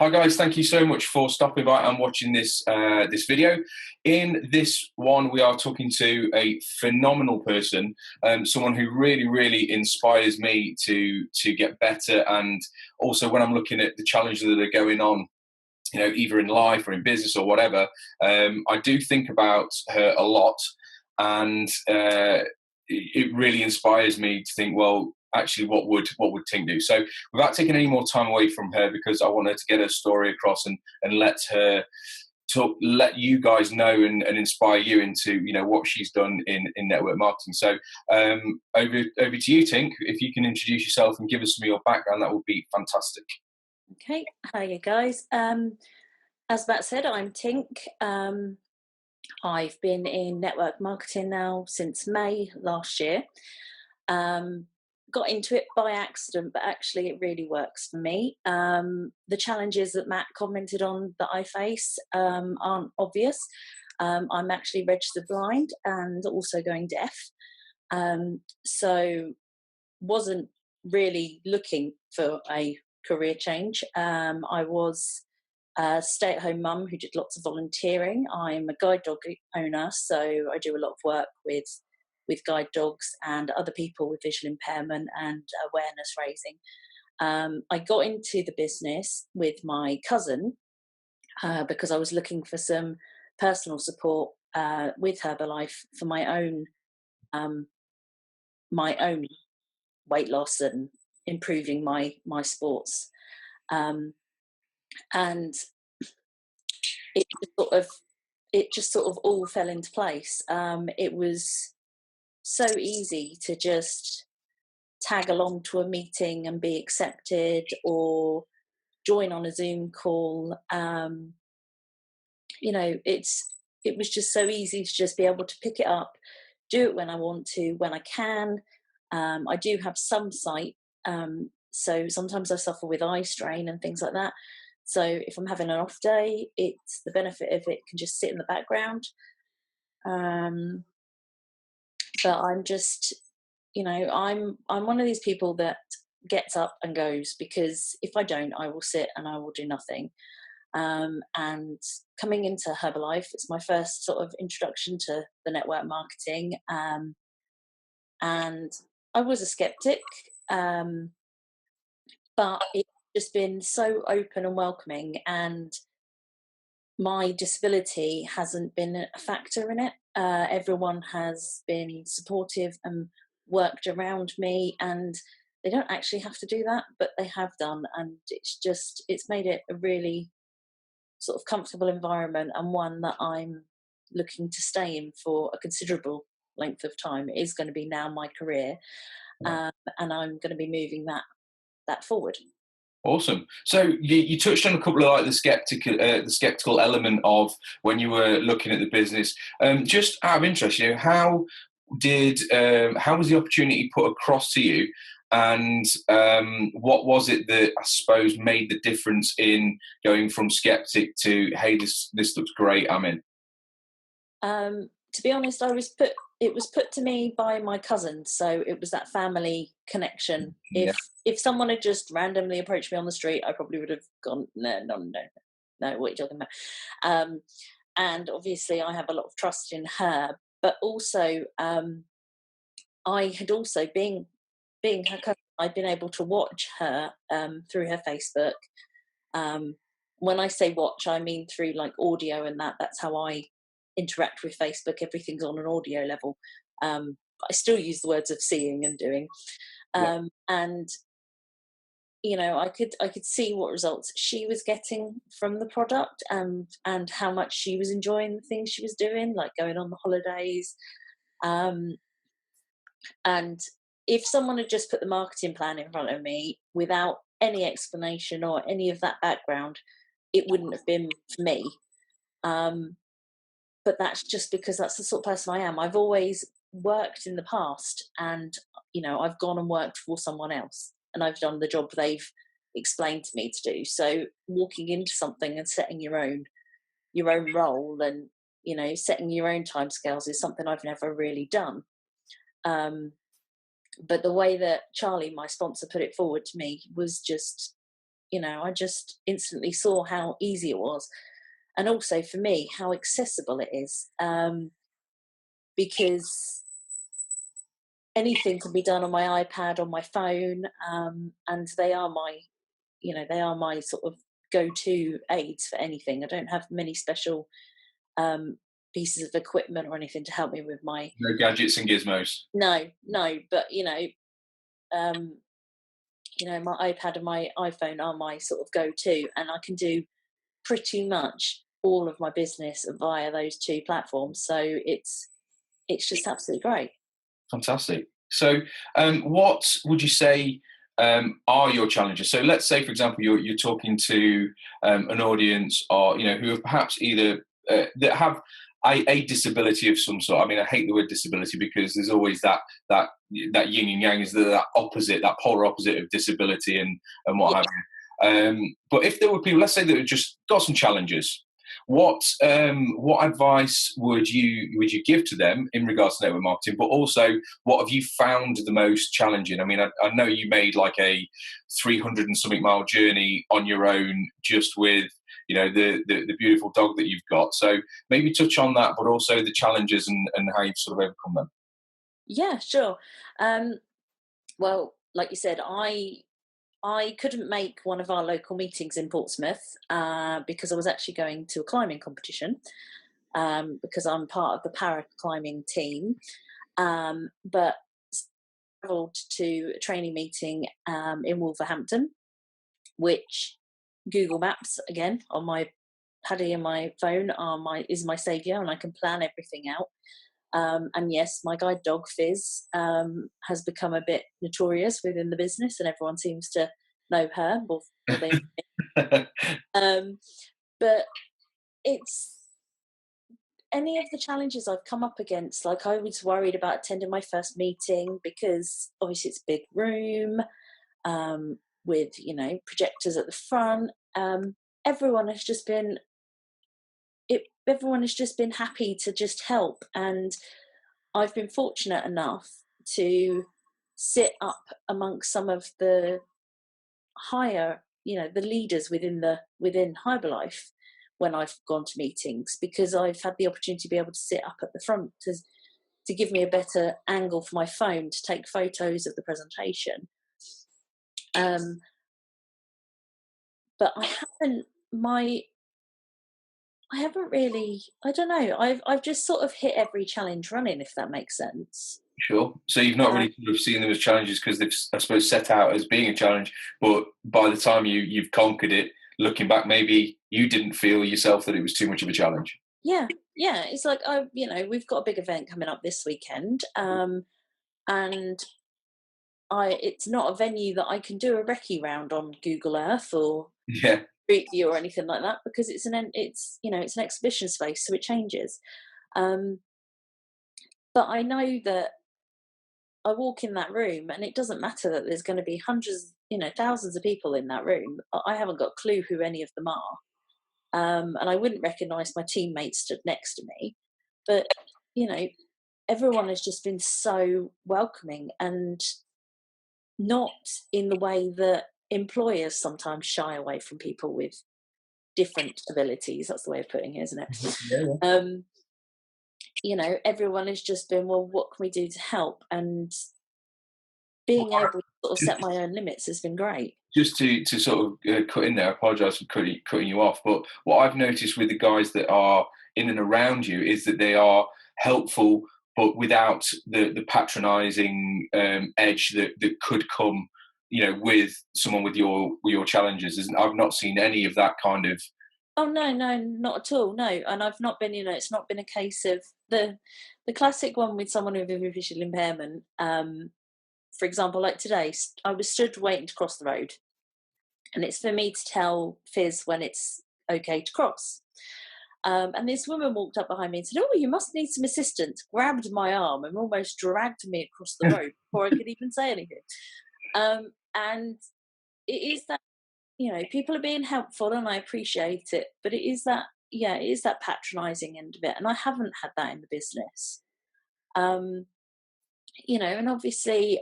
Hi guys, thank you so much for stopping by and watching this video. In this one, we are talking to a phenomenal person, someone who really inspires me to get better, and also when I'm looking at the challenges that are going on, either in life or in business or whatever, I do think about her a lot, and it really inspires me to think, well, actually, what would Tink do? So, without taking any more time away from her, because I want her to get her story across and let her let you guys know and inspire you into what she's done in network marketing. So, over to you, Tink. If you can introduce yourself and give us some of your background, that would be fantastic. Okay, hiya guys. As Matt said, I'm Tink. I've been in network marketing now since May last year. Got into it by accident, but actually it really works for me. The challenges that Matt commented on that I face aren't obvious. I'm actually registered blind and also going deaf. So wasn't really looking for a career change. I was a stay-at-home mum who did lots of volunteering. I'm a guide dog owner, so I do a lot of work with guide dogs and other people with visual impairment and awareness raising. I got into the business with my cousin because I was looking for some personal support with Herbalife for um, my own weight loss and improving my sports. And it just sort of all fell into place. It was so easy to just tag along to a meeting and be accepted, or join on a Zoom call. It was just so easy to just be able to pick it up, do it when I want to, when I can. I do have some sight, so sometimes I suffer with eye strain and things like that. So if I'm having an off day, it's the benefit of it can just sit in the background. But I'm just, I'm one of these people that gets up and goes, because if I don't, I will sit and I will do nothing. And coming into Herbalife, it's my first sort of introduction to the network marketing. And I was a skeptic, but it's just been so open and welcoming, and my disability hasn't been a factor in it. Everyone has been supportive and worked around me, and they don't actually have to do that, but they have done. And it's made it a really sort of comfortable environment, and one that I'm looking to stay in for a considerable length of time. It is going to be now my career, and I'm going to be moving that forward. Awesome. So you touched on a couple of the skeptical element of when you were looking at the business. Just out of interest, how was the opportunity put across to you, and what was it that I suppose made the difference in going from skeptic to, hey, this looks great, I'm in? To be honest, it was put to me by my cousin, so it was that family connection. Yeah. If someone had just randomly approached me on the street, I probably would have gone, no, what are you talking about? And obviously, I have a lot of trust in her, but also, I had also being her cousin, I'd been able to watch her through her Facebook. When I say watch, I mean through like audio and that. That's how I interact with Facebook. Everything's on an audio level. I still use the words of seeing and doing. Yeah. And I could see what results she was getting from the product, and how much she was enjoying the things she was doing, like going on the holidays. And if someone had just put the marketing plan in front of me without any explanation or any of that background, it wouldn't have been for me. But that's just because that's the sort of person I am. I've always worked in the past, and I've gone and worked for someone else, and I've done the job they've explained to me to do. So walking into something and setting your own role, and setting your own timescales, is something I've never really done. But the way that Charlie, my sponsor, put it forward to me was just I just instantly saw how easy it was, and also for me how accessible it is, because anything can be done on my iPad, on my phone, and they are my sort of go-to aids for anything. I don't have many special um, pieces of equipment or anything to help me with my. No gadgets and gizmos. No, but um, my iPad and my iPhone are my sort of go-to, and I can do pretty much all of my business via those two platforms. So it's just absolutely great. Fantastic. So, what would you say are your challenges? So, let's say, for example, you're talking to an audience, or who have perhaps either that have a disability of some sort. I mean, I hate the word disability because there's always that yin and yang, is that opposite, that polar opposite of disability and what Yeah. have you. But if there were people, let's say, that have just got some challenges, what advice would you give to them in regards to network marketing? But also, what have you found the most challenging? I mean, I know you made like a 300 and something mile journey on your own, just with the beautiful dog that you've got. So maybe touch on that, but also the challenges and how you've sort of overcome them. Yeah, sure. Um, well, like you said, I couldn't make one of our local meetings in Portsmouth because I was actually going to a climbing competition, because I'm part of the para climbing team. But travelled to a training meeting in Wolverhampton, which Google Maps, again, on my Paddy and my phone, is my saviour, and I can plan everything out. And yes, my guide dog Fizz has become a bit notorious within the business, and everyone seems to know her. Well, they, but it's any of the challenges I've come up against. Like, I was worried about attending my first meeting because obviously it's a big room, with projectors at the front. Everyone has just been everyone has just been happy to just help, and I've been fortunate enough to sit up amongst some of the higher, the leaders within Herbalife when I've gone to meetings, because I've had the opportunity to be able to sit up at the front to give me a better angle for my phone to take photos of the presentation. But I haven't really, I don't know, I've just sort of hit every challenge running, if that makes sense. Sure. So you've not really sort of seen them as challenges because they've, I suppose, set out as being a challenge, but by the time you've conquered it, looking back, maybe you didn't feel yourself that it was too much of a challenge. Yeah, it's like, we've got a big event coming up this weekend, and it's not a venue that I can do a recce round on Google Earth or Yeah. Street View or anything like that, because it's an exhibition space, so it changes. But I know that I walk in that room, and it doesn't matter that there's going to be hundreds, thousands of people in that room. I haven't got a clue who any of them are, and I wouldn't recognise my teammates stood next to me. But everyone has just been so welcoming, and not in the way that employers sometimes shy away from people with different abilities. That's the way of putting it, isn't it? Yeah. Everyone has just been, well, what can we do to help? And being able to sort of set my own limits has been great. Just to sort of cut in there, I apologise for cutting you off, but what I've noticed with the guys that are in and around you is that they are helpful, but without the patronising edge that could come, with someone with your challenges. I've not seen any of that kind of. Oh no, not at all. No, and I've not been. It's not been a case of the classic one with someone with a visual impairment. For example, like today, I was stood waiting to cross the road, and it's for me to tell Fizz when it's okay to cross. And this woman walked up behind me and said, "Oh, you must need some assistance." Grabbed my arm and almost dragged me across the road before I could even say anything. And it is that, people are being helpful, and I appreciate it. But it is that patronising end of it, and I haven't had that in the business. And obviously,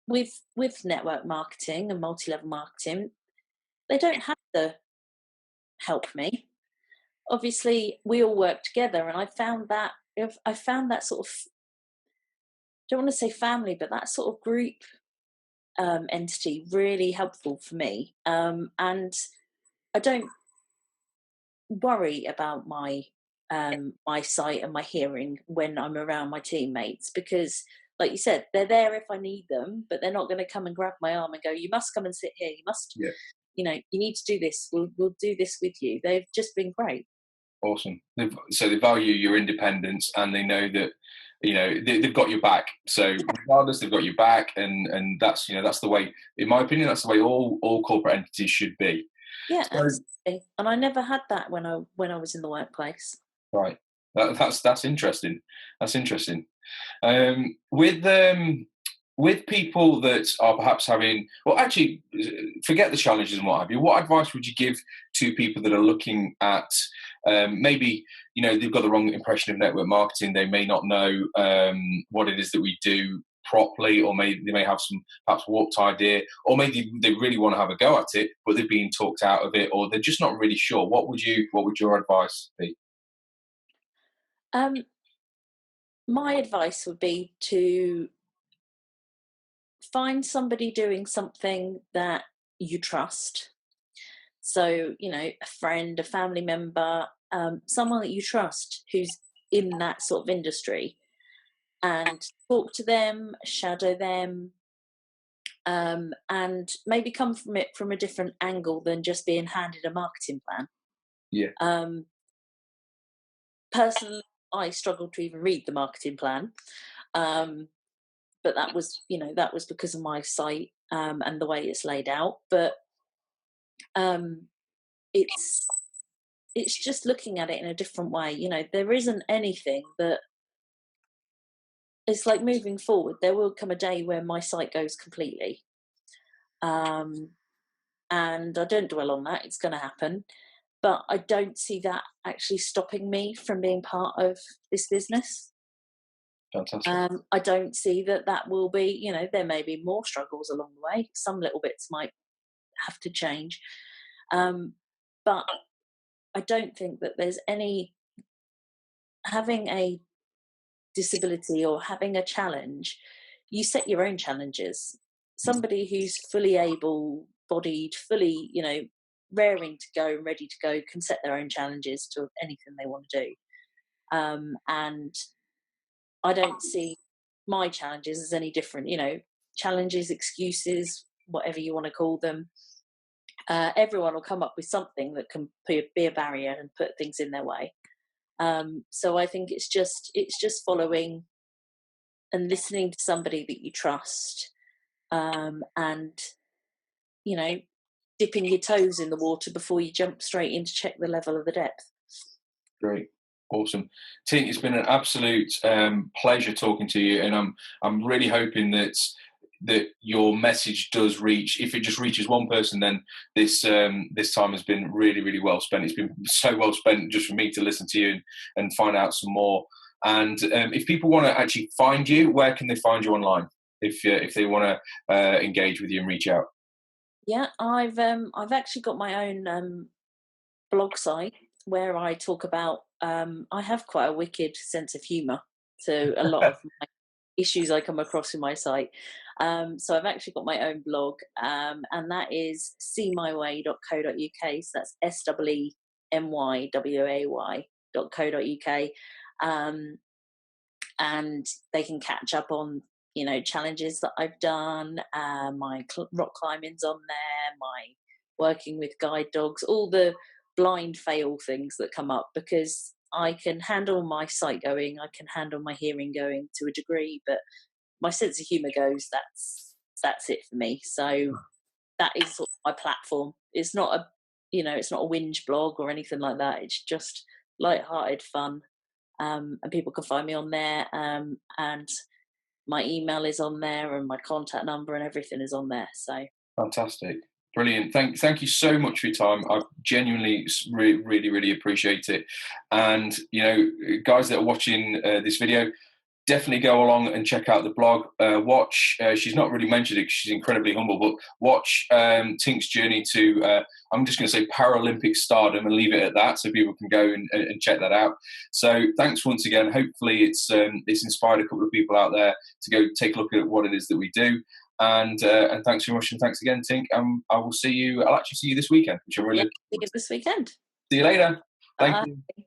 with network marketing and multi-level marketing, they don't have to help me. Obviously, we all work together, and I found that sort of, don't want to say family, but that sort of group entity really helpful for me. And I don't worry about my sight and my hearing when I'm around my teammates, because, like you said, they're there if I need them, but they're not going to come and grab my arm and go, "You must come and sit here. You must, Yeah. you need to do this. We'll do this with you." They've just been great. Awesome. So they value your independence, and they know that they've got your back. So regardless, they've got your back, and that's the way, in my opinion, that's the way all corporate entities should be. Yeah, So, absolutely. And I never had that when I was in the workplace. right. That's interesting. That's interesting. With people that are perhaps having, well, actually, forget the challenges and what have you. What advice would you give to people that are looking at maybe they've got the wrong impression of network marketing? They may not know what it is that we do properly, or they may have some perhaps warped idea, or maybe they really want to have a go at it, but they're being talked out of it, or they're just not really sure. What would your advice be? Um, my advice would be to find somebody doing something that you trust. So, a friend, a family member, someone that you trust who's in that sort of industry, and talk to them, shadow them, and maybe come from it from a different angle than just being handed a marketing plan. Yeah, Um, Personally, I struggled to even read the marketing plan. Um, but that was because of my site, and the way it's laid out. But um, it's it's just looking at it in a different way. There isn't anything that, it's like, moving forward, there will come a day where my site goes completely. Um, and I don't dwell on that, it's going to happen. But I don't see that actually stopping me from being part of this business. fantastic. I don't see that will be, there may be more struggles along the way. Some little bits might have to change. But I don't think that there's any, having a disability or having a challenge, you set your own challenges. Somebody who's fully able bodied, fully, raring to go and ready to go, can set their own challenges to anything they want to do. And I don't see my challenges as any different. Challenges, excuses, whatever you want to call them. Everyone will come up with something that can be a barrier and put things in their way. So I think it's just following and listening to somebody that you trust, and dipping your toes in the water before you jump straight in to check the level of the depth. Great. Awesome. Tink, it's been an absolute pleasure talking to you, and I'm really hoping that your message does reach. If it just reaches one person, then this time has been really, really well spent. It's been so well spent just for me to listen to you and find out some more. And if people want to actually find you, where can they find you online? If they want to engage with you and reach out. Yeah, I've actually got my own blog site where I talk about. I have quite a wicked sense of humour to a lot of my issues I come across in my site. So I've actually got my own blog, and that is seemyway.co.uk. So that's SEEMYWAY.co.uk. And they can catch up on challenges that I've done. My rock climbing's on there. My working with guide dogs. All the blind fail things that come up, because I can handle my sight going, I can handle my hearing going to a degree, but my sense of humour goes. That's it for me. So that is sort of my platform. It's not it's not a whinge blog or anything like that. It's just light-hearted fun, and people can find me on there. And my email is on there, and my contact number and everything is on there. So Fantastic. Brilliant. Thank you so much for your time. I genuinely really, really appreciate it. And, guys that are watching this video, definitely go along and check out the blog. Watch, she's not really mentioned it because she's incredibly humble, but watch Tink's journey to, I'm just going to say Paralympic stardom and leave it at that so people can go and check that out. So thanks once again. Hopefully it's inspired a couple of people out there to go take a look at what it is that we do. And thanks very much. And thanks again, Tink. I'll actually see you this weekend, which I'm really see you this weekend. See you later. Thank you.